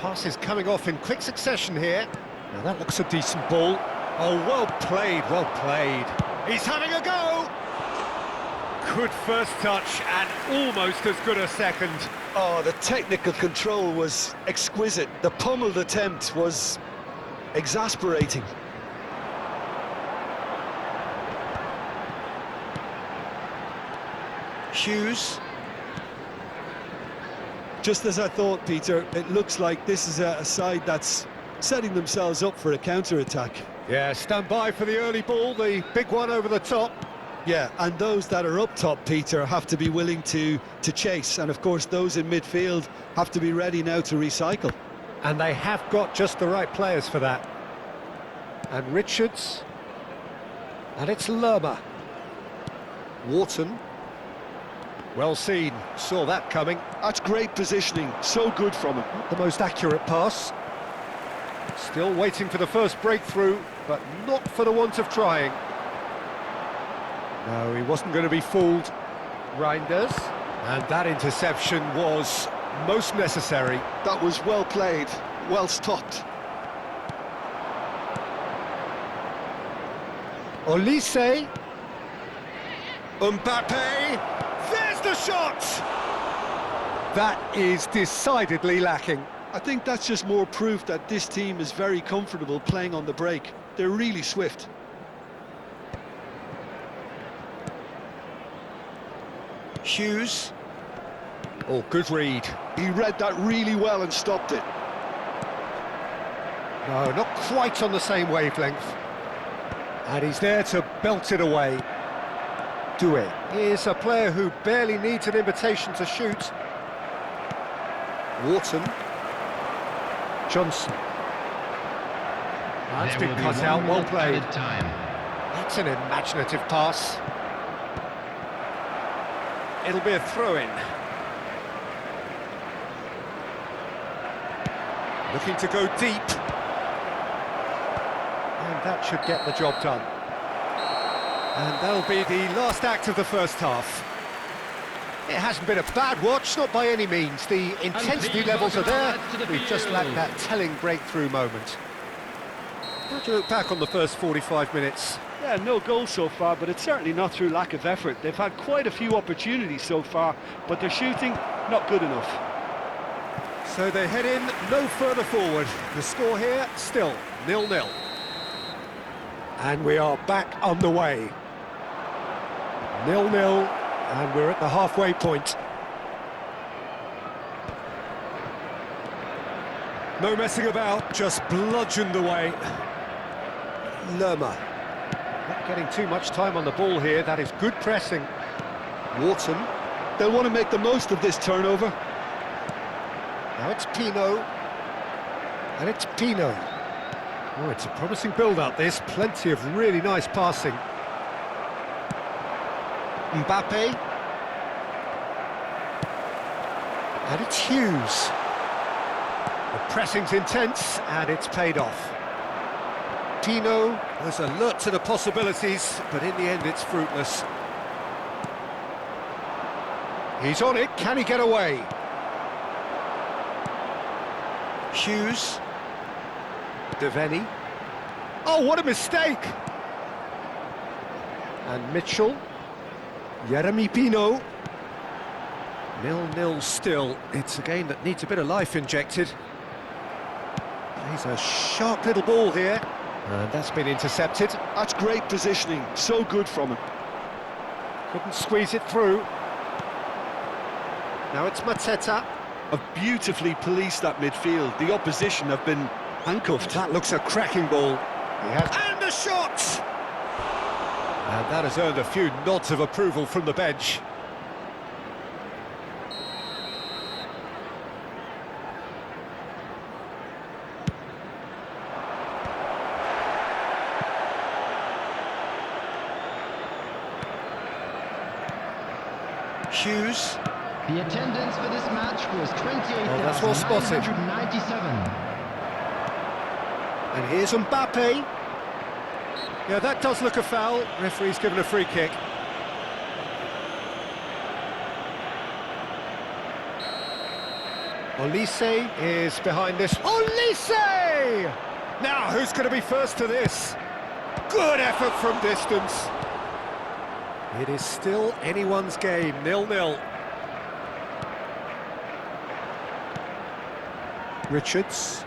Passes coming off in quick succession here. Now that looks a decent ball. Oh, well played, well played. He's having a go! Good first touch and almost as good a second. Oh, the technical control was exquisite. The pummeled attempt was exasperating. Hughes. Just as I thought, Peter, it looks like this is a side that's setting themselves up for a counter-attack. Yeah, stand by for the early ball, the big one over the top. Yeah, and those that are up top, Peter, have to be willing to chase. And, of course, those in midfield have to be ready now to recycle. And they have got just the right players for that. And Richards. And it's Lerma. Wharton. Well seen, saw that coming. That's great positioning, so good from him. Not the most accurate pass. Still waiting for the first breakthrough, but not for the want of trying. No, he wasn't going to be fooled. Reinders. And that interception was most necessary. That was well played, well stopped. Olise. Mbappe. There's the shot! That is decidedly lacking. I think that's just more proof that this team is very comfortable playing on the break. They're really swift. Hughes. Oh, good read. He read that really well and stopped it. No, not quite on the same wavelength. And he's there to belt it away. Do it. Here's a player who barely needs an invitation to shoot. Wharton. Johnson. That's been cut out, well played. That's an imaginative pass. It'll be a throw-in. Looking to go deep. And that should get the job done. And that'll be the last act of the first half. It hasn't been a bad watch, not by any means. The intensity levels are there. We've just lacked that telling breakthrough moment. How do you look back on the first 45 minutes? Yeah, no goals so far, but it's certainly not through lack of effort. They've had quite a few opportunities so far, but their shooting, not good enough. So they head in no further forward. The score here, still 0-0. And we are back on the way. 0-0, and we're at the halfway point. No messing about, just bludgeoned away. Lerma. Not getting too much time on the ball here, that is good pressing. Wharton. They'll want to make the most of this turnover. Now it's Pino. And it's Pino. Oh, it's a promising build-up, this. Plenty of really nice passing. Mbappe. And it's Hughes. The pressing's intense, and it's paid off. Pino was alert to the possibilities, but in the end it's fruitless. He's on it, can he get away? Hughes. Devaney. Oh, what a mistake! And Mitchell. Jeremy Pino. 0-0 still. It's a game that needs a bit of life injected. He's a sharp little ball here. And that's been intercepted. That's great positioning, so good from him. Couldn't squeeze it through. Now it's Mateta. Have beautifully policed that midfield. The opposition have been handcuffed. That looks a cracking ball. He has. And a shot! And that has earned a few nods of approval from the bench. Hughes. The attendance for this match was 28,997. And here's Mbappe. Yeah, that does look a foul. Referee's given a free kick. Olise is behind this. Olise! Now, who's going to be first to this? Good effort from distance. It is still anyone's game, 0-0. Richards.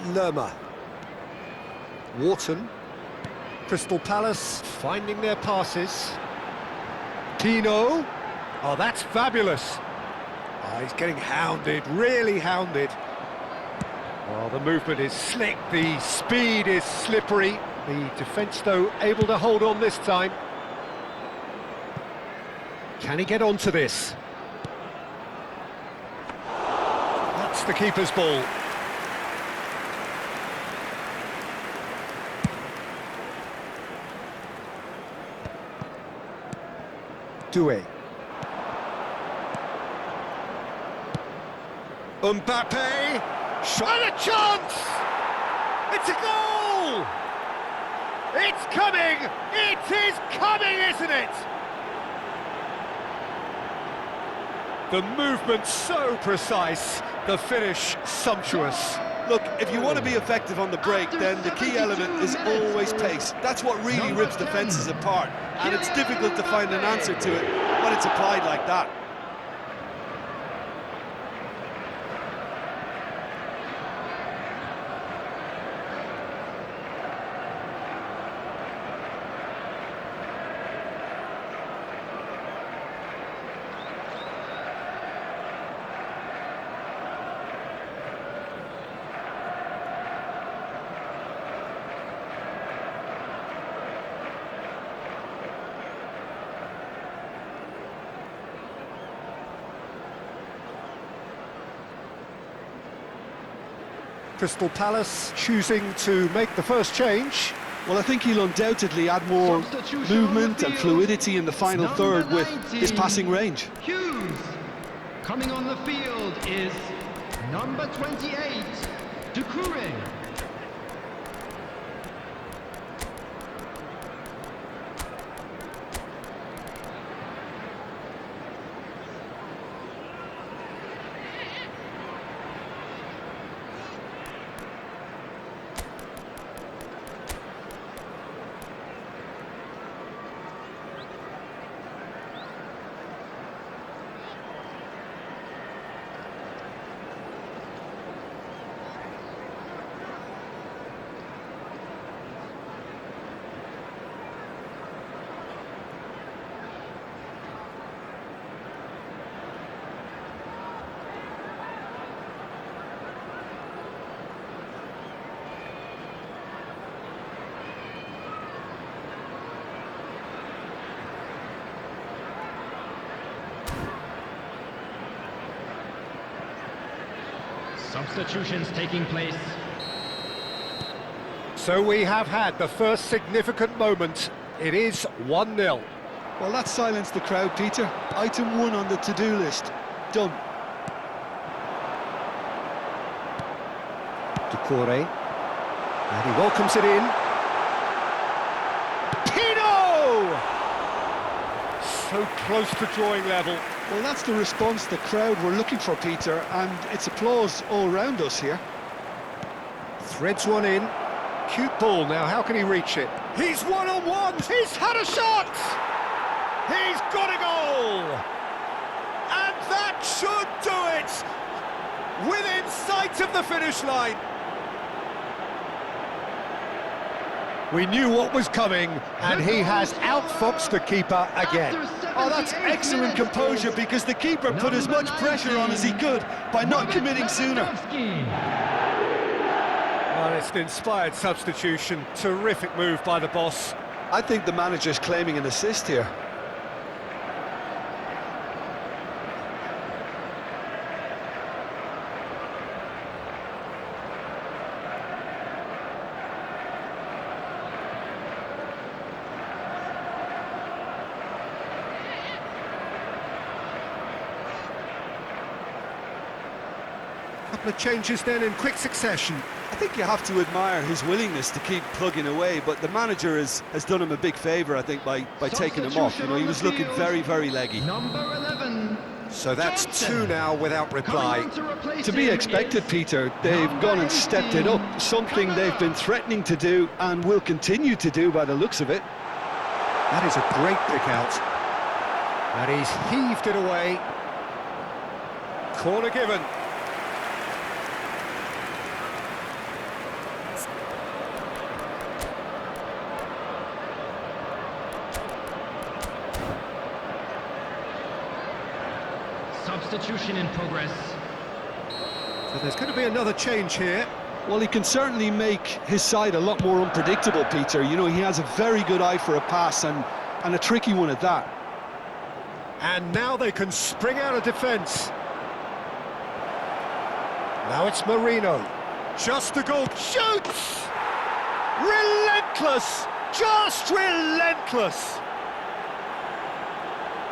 Lerma. Wharton. Crystal Palace finding their passes. Tino. Oh, that's fabulous. Oh, he's getting hounded, really hounded. Oh, the movement is slick, the speed is slippery. The defence, though, able to hold on this time. Can he get onto this? That's the keeper's ball. Doué. Mbappe, shot a chance! It's a goal! It's coming! It is coming, isn't it? The movement so precise, the finish sumptuous. Look, if you want to be effective on the break, then the key element is always pace. That's what really rips defences apart, and it's difficult to find an answer to it when it's applied like that. Crystal Palace choosing to make the first change. Well, I think he'll undoubtedly add more movement and fluidity in the final third with his passing range. Hughes. Coming on the field is number 28, Doucouré. Substitutions taking place. So we have had the first significant moment. It is 1-0. Well, that silenced the crowd, Peter. Item 1 on the to-do list. Done. Doucouré. And he welcomes it in. Tino! So close to drawing level. Well, that's the response the crowd were looking for, Peter, and it's applause all round us here. Threads one in. Cute ball now, how can he reach it? He's one-on-one! He's had a shot! He's got a goal! And that should do it! Within sight of the finish line. We knew what was coming, and he has outfoxed the keeper again. Oh, that's excellent composure, because the keeper put as much pressure on as he could by not committing sooner. Well, it's an inspired substitution. Terrific move by the boss. I think the manager's claiming an assist here. Couple of changes then in quick succession. I think you have to admire his willingness to keep plugging away, but the manager has done him a big favour, I think, by taking him off. You know, he was looking very, very leggy. Number 11, So that's two now without reply. To be expected, Peter. They've gone and stepped it up, something they've been threatening to do and will continue to do by the looks of it. That is a great pick out. And he's heaved it away. Corner given. Substitution in progress. So there's going to be another change here. Well, he can certainly make his side a lot more unpredictable, Peter. You know, he has a very good eye for a pass and a tricky one at that. And now they can spring out of defence. Now it's Marino. Just a goal. Shoots! Relentless! Just relentless!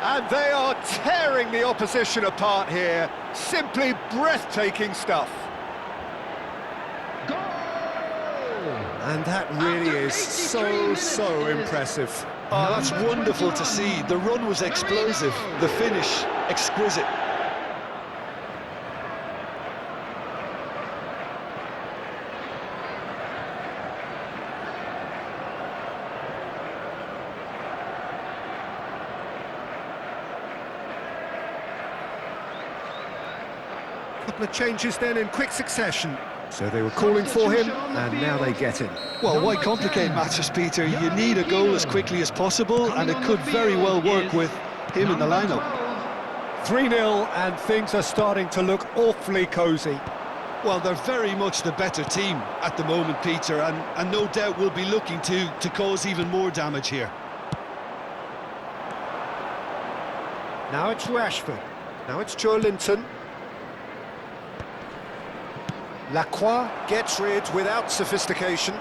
And they are tearing the opposition apart here. Simply breathtaking stuff. Goal! And that really is so impressive. Oh, that's wonderful to see. The run was explosive, the finish exquisite. Couple of changes then in quick succession. So they were calling for him, and now they get him. Well, why complicate matters, Peter? You need a goal as quickly as possible, and it could very well work with him in the lineup. 3-0, and things are starting to look awfully cosy. Well, they're very much the better team at the moment, Peter, and no doubt will be looking to cause even more damage here. Now it's Rashford. Now it's Joe Linton. Lacroix gets rid without sophistication.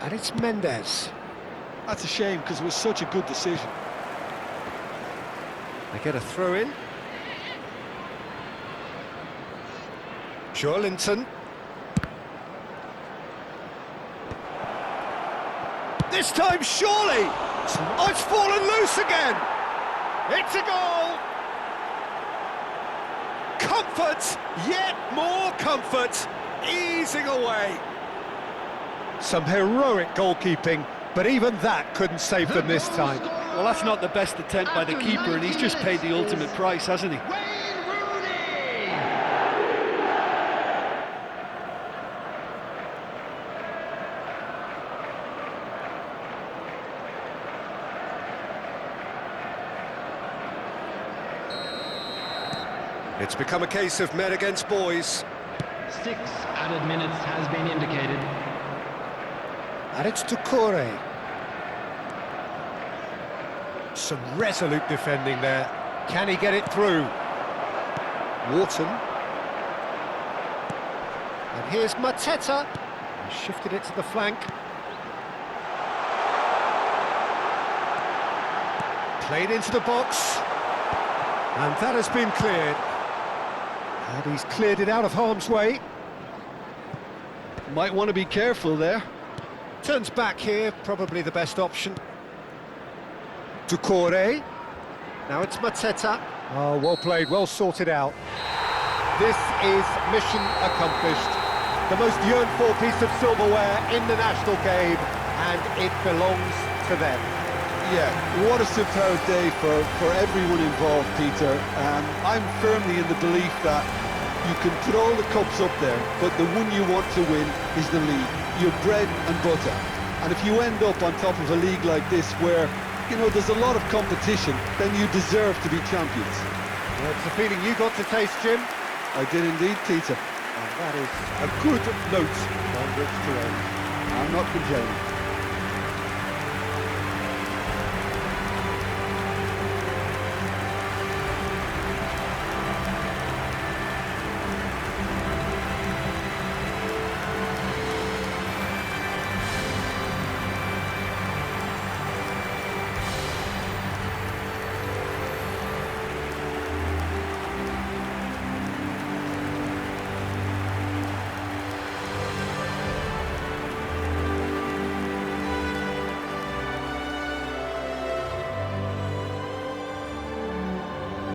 And it's Mendes. That's a shame, because it was such a good decision. They get a throw in. Joe Linton. This time, surely! Oh, it's fallen loose again! It's a goal! Comfort, yet more comfort, easing away. Some heroic goalkeeping, but even that couldn't save them this time. Well, that's not the best attempt by the keeper, and he's just paid the ultimate price, hasn't he? Wayne Rooney! It's become a case of men against boys. 6 added minutes has been indicated. And it's Doucouré. Some resolute defending there. Can he get it through? Wharton. And here's Mateta. He shifted it to the flank. Played into the box. And that has been cleared. And he's cleared it out of harm's way. Might want to be careful there. Turns back here, probably the best option. Doucouré. Now it's Mateta. Oh, well played, well sorted out. This is mission accomplished. The most yearned-for piece of silverware in the national game, and it belongs to them. Yeah, what a superb day for everyone involved, Peter. I'm firmly in the belief that you can put all the cups up there, but the one you want to win is the league, your bread and butter. And if you end up on top of a league like this where, you know, there's a lot of competition, then you deserve to be champions. Well, it's a feeling you got to taste, Jim. I did indeed, Peter. And that is a good note on which to end. I'm not complaining.